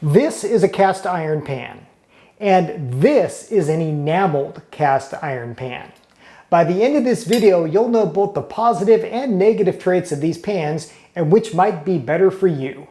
This is a cast iron pan, and this is an enameled cast iron pan. By the end of this video, you'll know both the positive and negative traits of these pans and which might be better for you.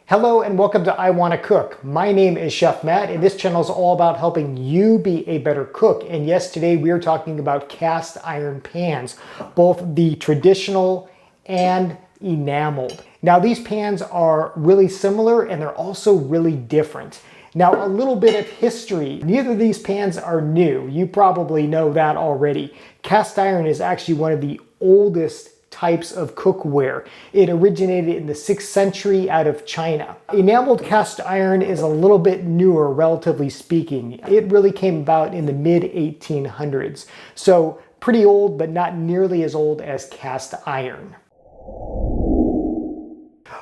Hello and welcome to I Wanna Cook. My name is Chef Matt and this channel is all about helping you be a better cook. And yes, today we are talking about cast iron pans, both the traditional and enameled. Now these pans are really similar and they're also really different. Now a little bit of history. Neither of these pans are new. You probably know that already. Cast iron is actually one of the oldest types of cookware. It originated in the 6th century out of China. Enameled cast iron is a little bit newer, relatively speaking. It really came about in the mid-1800s. So pretty old, but not nearly as old as cast iron.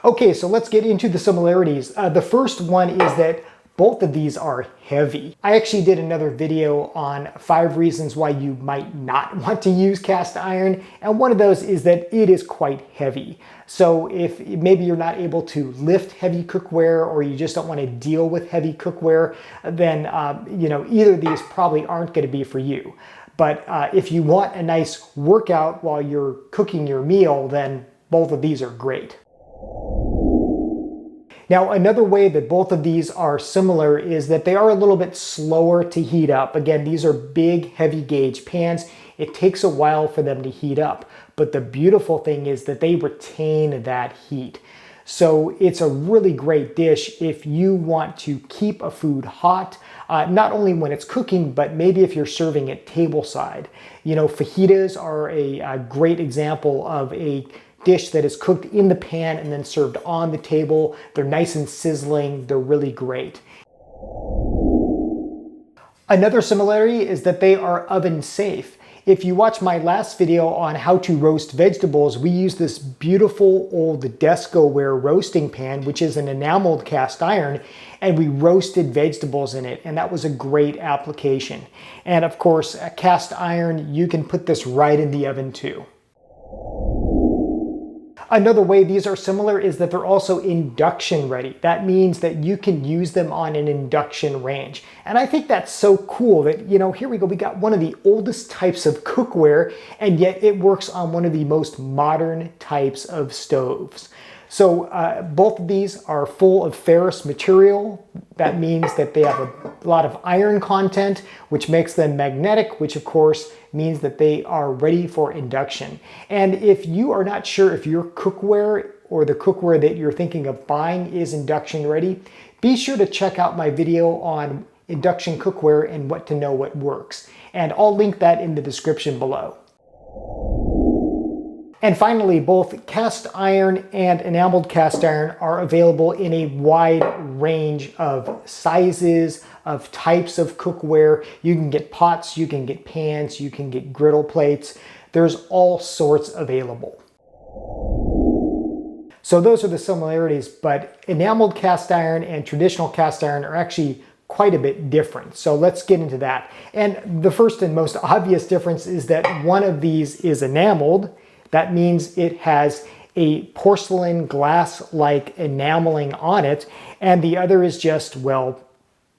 Okay, so let's get into the similarities. The first one is that both of these are heavy. I actually did another video on 5 reasons why you might not want to use cast iron, and one of those is that it is quite heavy. So if maybe you're not able to lift heavy cookware or you just don't want to deal with heavy cookware, then either of these probably aren't going to be for you. But if you want a nice workout while you're cooking your meal, then both of these are great. Now, another way that both of these are similar is that they are a little bit slower to heat up. Again, these are big, heavy gauge pans. It takes a while for them to heat up, but the beautiful thing is that they retain that heat. So it's a really great dish if you want to keep a food hot, not only when it's cooking, but maybe if you're serving it tableside. You know, fajitas are a great example of a dish that is cooked in the pan and then served on the table. They're nice and sizzling. They're really great. Another similarity is that they are oven safe. If you watch my last video on how to roast vegetables, we use this beautiful old Descoware roasting pan, which is an enameled cast iron, and we roasted vegetables in it, and that was a great application. And of course, a cast iron, you can put this right in the oven too. Another way these are similar is that they're also induction ready. That means that you can use them on an induction range. And I think that's so cool that, here we go, we got one of the oldest types of cookware, and yet it works on one of the most modern types of stoves. So both of these are full of ferrous material. That means that they have a lot of iron content, which makes them magnetic, which of course means that they are ready for induction. And if you are not sure if your cookware or the cookware that you're thinking of buying is induction ready, be sure to check out my video on induction cookware and what to know what works. And I'll link that in the description below. And finally, both cast iron and enameled cast iron are available in a wide range of sizes, of types of cookware. You can get pots, you can get pans, you can get griddle plates. There's all sorts available. So those are the similarities, but enameled cast iron and traditional cast iron are actually quite a bit different. So let's get into that. And the first and most obvious difference is that one of these is enameled. That means it has a porcelain glass-like enameling on it, and the other is just, well,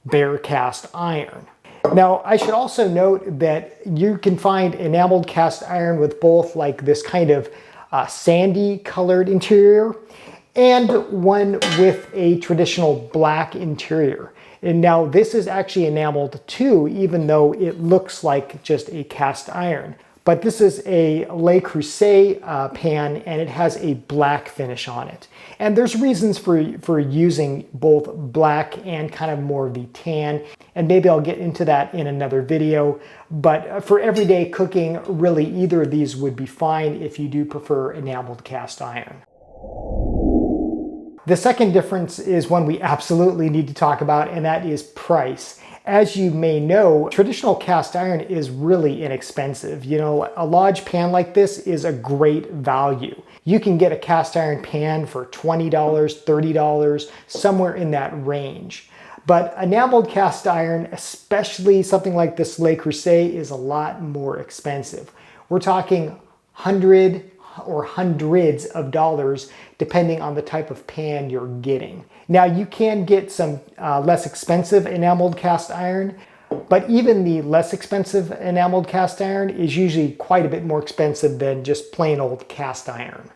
bare cast iron. Now, I should also note that you can find enameled cast iron with both like this kind of sandy colored interior and one with a traditional black interior. And now this is actually enameled too, even though it looks like just a cast iron. But this is a Creuset pan, and it has a black finish on it. And there's reasons for using both black and kind of more of the tan, and maybe I'll get into that in another video. But for everyday cooking, really either of these would be fine if you do prefer enameled cast iron. The second difference is one we absolutely need to talk about, and that is price. As you may know, traditional cast iron is really inexpensive. You know, a large pan like this is a great value. You can get a cast iron pan for $20, $30, somewhere in that range. But enameled cast iron, especially something like this Creuset, is a lot more expensive. We're talking hundreds of dollars depending on the type of pan you're getting. Now you can get some less expensive enameled cast iron, but even the less expensive enameled cast iron is usually quite a bit more expensive than just plain old cast iron.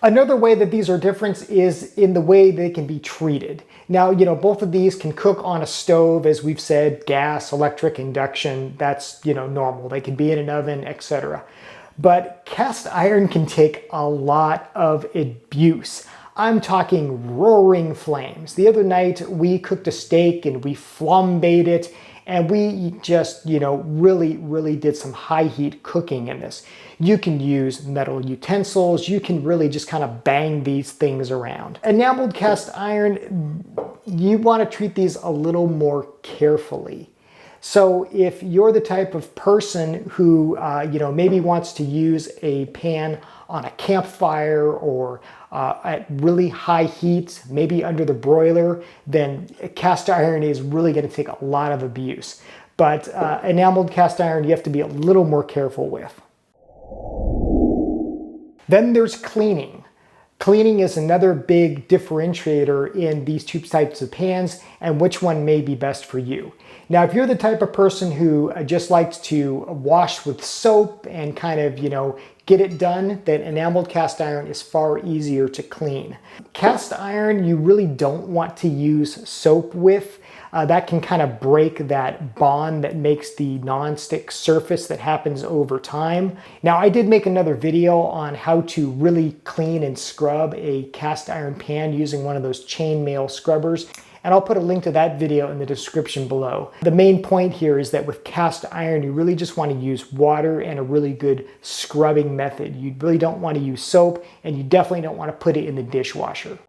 Another way that these are different is in the way they can be treated. Now, you know, both of these can cook on a stove, as we've said, gas, electric, induction, that's, you know, normal. They can be in an oven, etc. But cast iron can take a lot of abuse. I'm talking roaring flames. The other night we cooked a steak and we flambéed it, and we just, you know, really did some high heat cooking in this. You can use metal utensils. You can really just kind of bang these things around. Enameled cast iron, you want to treat these a little more carefully. So if you're the type of person who, you know, maybe wants to use a pan on a campfire or at really high heat, maybe under the broiler, then cast iron is really going to take a lot of abuse. But enameled cast iron, you have to be a little more careful with. Then there's cleaning. Cleaning is another big differentiator in these two types of pans and which one may be best for you. Now, if you're the type of person who just likes to wash with soap and kind of, you know, get it done, then enameled cast iron is far easier to clean. Cast iron, you really don't want to use soap with. That can kind of break that bond that makes the non-stick surface that happens over time. Now, I did make another video on how to really clean and scrub a cast iron pan using one of those chainmail scrubbers, and I'll put a link to that video in the description below. The main point here is that with cast iron, you really just want to use water and a really good scrubbing method. You really don't want to use soap, and you definitely don't want to put it in the dishwasher.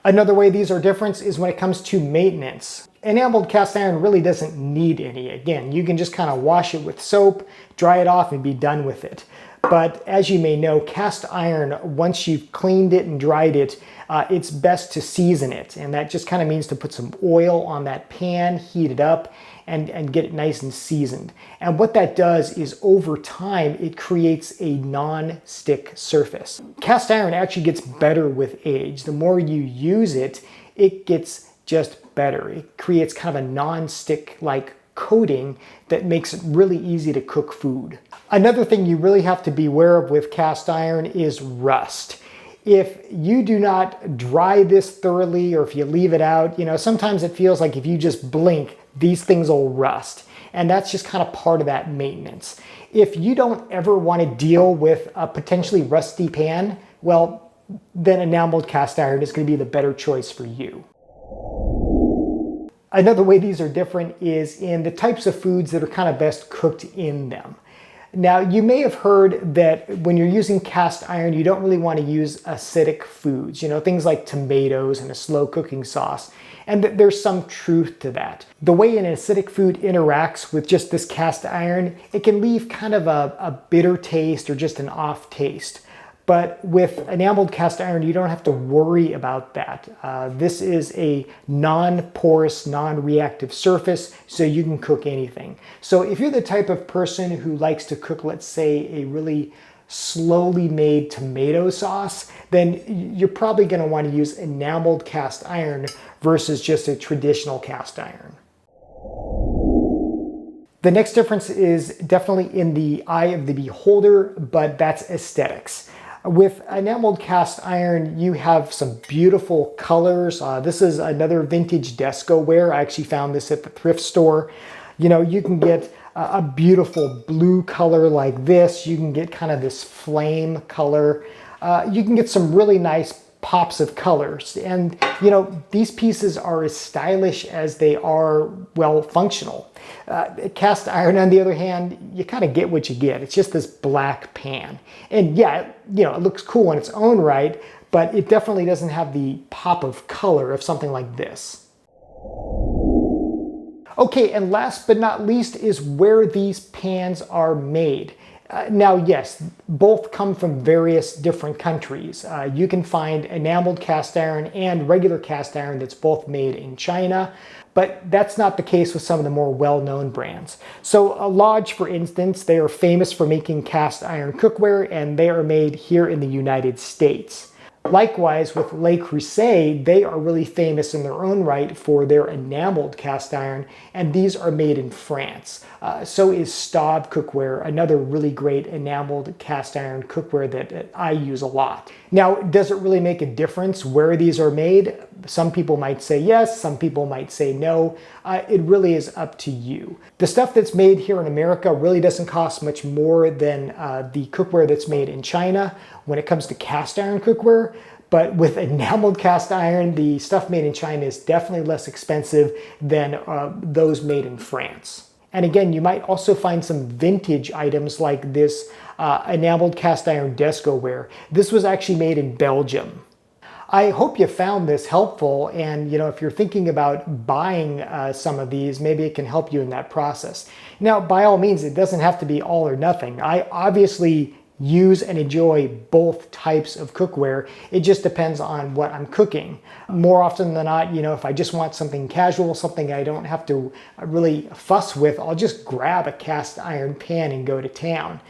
Another way these are different is when it comes to maintenance. Enameled cast iron really doesn't need any. Again, you can just kind of wash it with soap, dry it off, and be done with it. But as you may know, cast iron, once you've cleaned it and dried it, it's best to season it. And that just kind of means to put some oil on that pan, heat it up, and get it nice and seasoned. And what that does is over time, it creates a non-stick surface. Cast iron actually gets better with age. The more you use it, it gets just better. It creates kind of a non-stick-like coating that makes it really easy to cook food. Another thing you really have to be aware of with cast iron is rust. If you do not dry this thoroughly, or if you leave it out, you know, sometimes it feels like if you just blink, these things will rust. And that's just kind of part of that maintenance. If you don't ever want to deal with a potentially rusty pan, well, then enameled cast iron is going to be the better choice for you. Another way these are different is in the types of foods that are kind of best cooked in them. Now, you may have heard that when you're using cast iron, you don't really want to use acidic foods, you know, things like tomatoes and a slow cooking sauce. And there's some truth to that. The way an acidic food interacts with just this cast iron, it can leave kind of a bitter taste or just an off taste. But with enameled cast iron, you don't have to worry about that. This is a non-porous, non-reactive surface, so you can cook anything. So if you're the type of person who likes to cook, let's say, a really slowly made tomato sauce, then you're probably going to want to use enameled cast iron versus just a traditional cast iron. The next difference is definitely in the eye of the beholder, but that's aesthetics. With enameled cast iron, you have some beautiful colors. This is another vintage Descoware. I actually found this at the thrift store. You know, you can get a beautiful blue color like this. You can get kind of this flame color. You can get some really nice pops of colors. And, you know, these pieces are as stylish as they are, well, functional. Cast iron, on the other hand, you kind of get what you get. It's just this black pan. And yeah, you know, it looks cool in its own right, but it definitely doesn't have the pop of color of something like this. Okay, and last but not least is where these pans are made. Now, yes, both come from various different countries. You can find enameled cast iron and regular cast iron that's both made in China, but that's not the case with some of the more well-known brands. So Lodge, for instance, they are famous for making cast iron cookware, and they are made here in the United States. Likewise, with Le Creuset, they are really famous in their own right for their enameled cast iron, and these are made in France. So is Staub cookware, another really great enameled cast iron cookware that I use a lot. Now, does it really make a difference where these are made? Some people might say yes, some people might say no. It really is up to you. The stuff that's made here in America really doesn't cost much more than the cookware that's made in China when it comes to cast iron cookware. But with enameled cast iron, the stuff made in China is definitely less expensive than those made in France. And again, you might also find some vintage items like this enameled cast iron Descoware. This was actually made in Belgium. I hope you found this helpful, and if you're thinking about buying some of these, maybe it can help you in that process. Now, by all means, it doesn't have to be all or nothing. I obviously use and enjoy both types of cookware. It just depends on what I'm cooking. More often than not, if I just want something casual, something I don't have to really fuss with, I'll just grab a cast iron pan and go to town.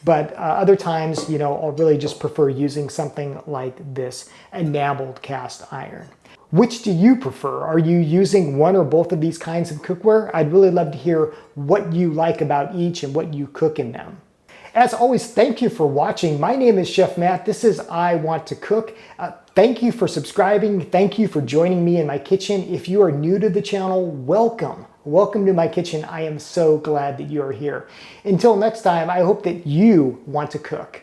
But other times, I'll really just prefer using something like this enameled cast iron. Which do you prefer? Are you using one or both of these kinds of cookware? I'd really love to hear what you like about each and what you cook in them. As always, thank you for watching. My name is Chef Matt. This is I Want to Cook. Thank you for subscribing. Thank you for joining me in my kitchen. If you are new to the channel, welcome. Welcome to my kitchen. I am so glad that you are here. Until next time, I hope that you want to cook.